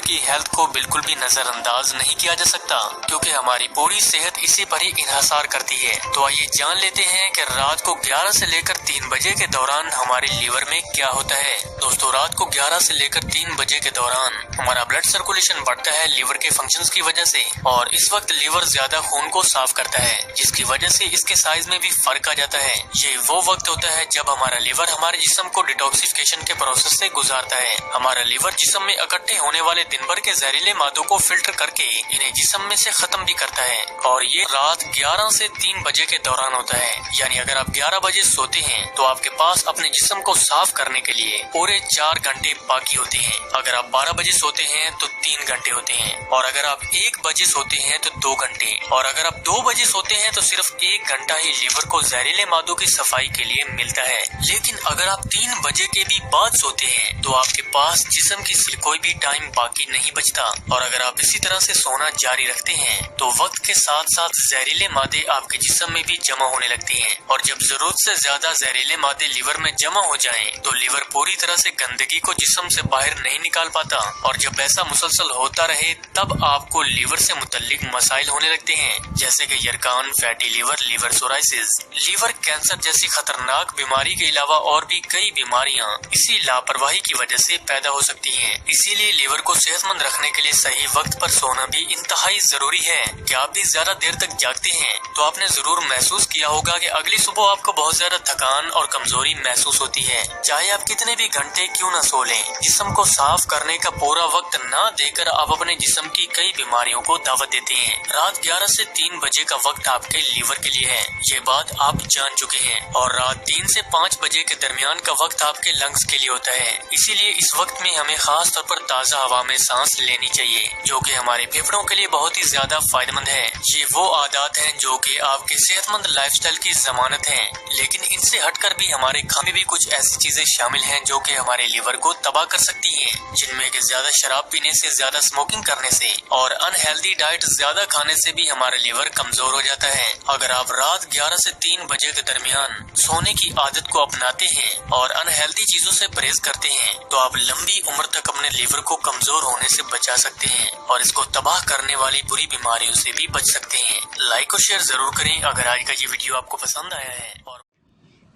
की हेल्थ को बिल्कुल भी नजरअंदाज नहीं किया जा सकता, क्योंकि हमारी पूरी सेहत इसी पर ही इन्हिसार करती है। तो आइए जान लेते हैं कि रात को 11 से लेकर 3 बजे के दौरान हमारे लीवर में क्या होता है। दोस्तों, रात को 11 से लेकर 3 बजे के दौरान हमारा ब्लड सर्कुलेशन बढ़ता है लीवर के फंक्शंस की वजह से, और इस वक्त लीवर ज्यादा खून को साफ करता है, जिसकी वजह से इसके साइज में भी फर्क आ जाता है। ये वो वक्त होता है जब हमारा लीवर हमारे जिस्म को डिटॉक्सिफिकेशन के प्रोसेस से गुजारता है। हमारा लीवर जिस्म में इकट्ठे होने वाले दिन भर के जहरीले मादों को फिल्टर करके इन्हें जिस्म में से खत्म भी करता है, और ये रात 11 से 3 बजे के दौरान होता है। यानी अगर आप 11 बजे सोते हैं तो आपके पास अपने जिस्म को साफ करने के लिए पूरे 4 घंटे बाकी होते हैं। अगर आप 12 बजे सोते हैं तो 3 घंटे होते हैं, और अगर आप 1 बजे सोते हैं तो 2 घंटे, और अगर आप 2 बजे सोते हैं तो सिर्फ 1 घंटा ही लीवर को जहरीले मादों की सफाई के लिए मिलता है। लेकिन अगर आप 3 बजे के भी बाद सोते हैं तो आपके पास जिस्म की कोई भी टाइम बाकी नहीं बचता, और अगर आप इसी तरह से सोना जारी रखते हैं तो वक्त के साथ साथ जहरीले मादे आपके जिस्म में भी जमा होने लगते हैं, और जब जरूरत से ज्यादा जहरीले मादे लीवर में जमा हो जाएं तो लीवर पूरी तरह से गंदगी को जिस्म से बाहर नहीं निकाल पाता, और जब ऐसा मुसलसल होता रहे तब आपको लीवर से मुतल्लिक मसाइल होने लगते हैं, जैसे कि यरकान, fatty liver, liver psoriasis, liver cancer जैसी खतरनाक बीमारी के अलावा और भी कई बीमारियां इसी लापरवाही की वजह से पैदा हो सकती हैं। इसीलिए लीवर को सेहतमंद रखने के लिए सही वक्त पर सोना भी इंतहाई जरूरी है। क्या आप भी ज्यादा देर तक जागते हैं तो आपने जरूर महसूस किया होगा कि अगली सुबह आपको बहुत ज्यादा थकान और कमजोरी महसूस होती है, चाहे आप कितने भी घंटे क्यों न सो लें। जिस्म को साफ करने का पूरा वक्त न देकर आप अपने जिस्म की कई बीमारियों को दावत देते हैं। रात 11 से 3 बजे का वक्त आपके लीवर के लिए है, ये बात आप जान चुके हैं, और रात 3 से 5 बजे के दरमियान का वक्त आपके लंग्स के लिए होता है। इसीलिए इस वक्त में हमें खास तौर पर ताज़ा हवा में सांस लेनी चाहिए, जो कि हमारे फेफड़ों के लिए बहुत ही ज्यादा फायदेमंद है। ये वो आदत हैं जो कि आपके सेहतमंद लाइफस्टाइल की जमानत हैं, लेकिन इनसे हटकर भी हमारे खाने में भी कुछ ऐसी चीजें शामिल हैं जो कि हमारे लीवर को तबाह कर सकती हैं, जिनमें कि ज्यादा शराब पीने से, ज्यादा स्मोकिंग करने से और अनहेल्दी डाइट ज्यादा खाने से भी हमारा लीवर कमजोर हो जाता है। अगर आप रात 11 से 3 बजे के दरमियान सोने की आदत को अपनाते हैं और अनहेल्दी चीजों से परहेज करते हैं तो आप लंबी उम्र तक अपने लीवर को कमजोर होने से बचा सकते हैं, और इसको तबाह करने वाली बुरी बीमारियों से भी बच सकते हैं। लाइक और शेयर जरूर करें अगर आज का ये वीडियो आपको पसंद आया है। और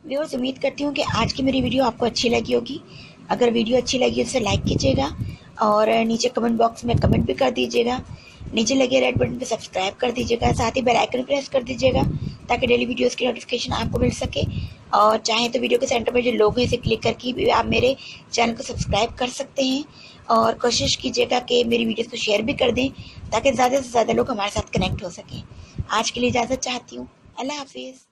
व्यूअर्स, उम्मीद करती हूँ कि आज की मेरी वीडियो आपको अच्छी लगी होगी। अगर वीडियो अच्छी लगी तो लाइक कीजिएगा, और नीचे कमेंट बॉक्स में कमेंट भी कर दीजिएगा। नीचे लगे रेड बटन पे सब्सक्राइब कर दीजिएगा, साथ ही बेल आइकन प्रेस कर दीजिएगा ताकि डेली वीडियोस की नोटिफिकेशन आपको मिल सके। और चाहे तो वीडियो के सेंटर में जो लोगो है इसे क्लिक करके भी आप मेरे चैनल को सब्सक्राइब कर सकते हैं, और कोशिश कीजिएगा कि मेरी वीडियोस को शेयर भी कर दें ताकि ज़्यादा से ज़्यादा लोग हमारे साथ कनेक्ट हो सकें। आज के लिए इजाज़त चाहती हूँ। अल्लाह हाफिज़।